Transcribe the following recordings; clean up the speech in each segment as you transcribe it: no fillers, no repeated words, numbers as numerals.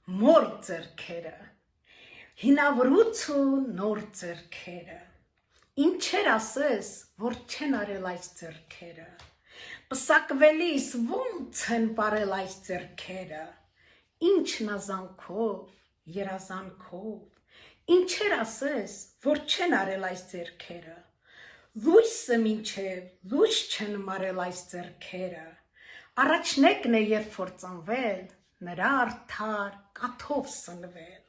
մոր ձեռքերը, հինավրուց ու նոր ձեռքերը, ինչեր ասես, որ չեն արել այս ձեռքերը, պսակվելիս ոնց են պարել այս ձեռքերը, ինչ նազանքով, երազանքով, ինչեր ասես, որ չեն արել այս ձեռքերը, լույսը մինչև լույս չեն մարել այս ձեռքերը, առաջնեկն է երբ որ ծնվել, նրա արդար կաթով սնվել,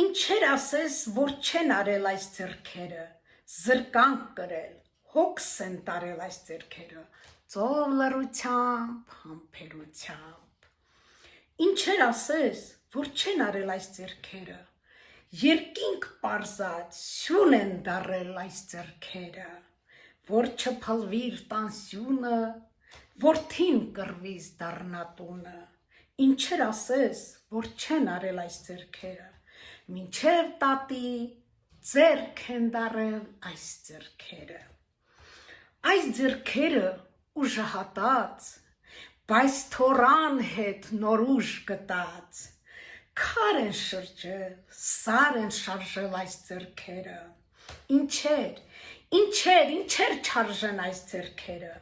ինչեր ասես, որ չեն արել այս ձեռքերը, զրկանք կրել, հոգս են տարել այս ձեռքերը, ծով լռությամբ, համբերությամբ, ինչեր ասես, որ չեն արել այս ձեռքերը, երկինք պարզած սյուն են դարել այս ձեռքերը, որ չփլվիր տանսյունը, որդին կռվից դառնատունը, ինչեր ասես, որ չեն արել այս ձեռքերը, մինչև տատի ձեռք են դարել այս ձեռքերը, այս ձեռքերը ուժահատած, բայց թորան հետ նոր ուժ գտած, քար են շրջել, սար են շարժել այս ձեռքերը, ինչեր չարժեն այս ձեռքերը,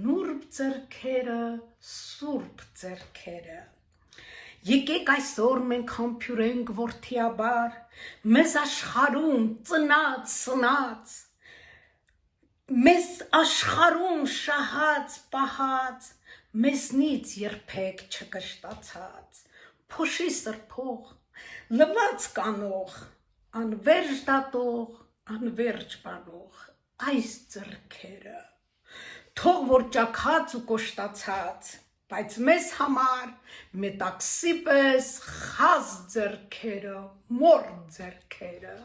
նուրբ ձեռքերը, սուրբ ձեռքերը, եկեք այսօր մենք համբուրենք որդիաբար, մեզ աշխարհում ծնած սնած, մեզ աշխարհում շահած պահած, մեզնից երբեք չկշտացած, փոշի սրբող, լվաց կանող, անվերջ դատող, անվերջ բանող, այս ձեռքերը, թող որ ճաքած ու կոշտացած, բայց մեզ համար մետաքսի պես խազ ձեռքերը, մոր ձեռքերը,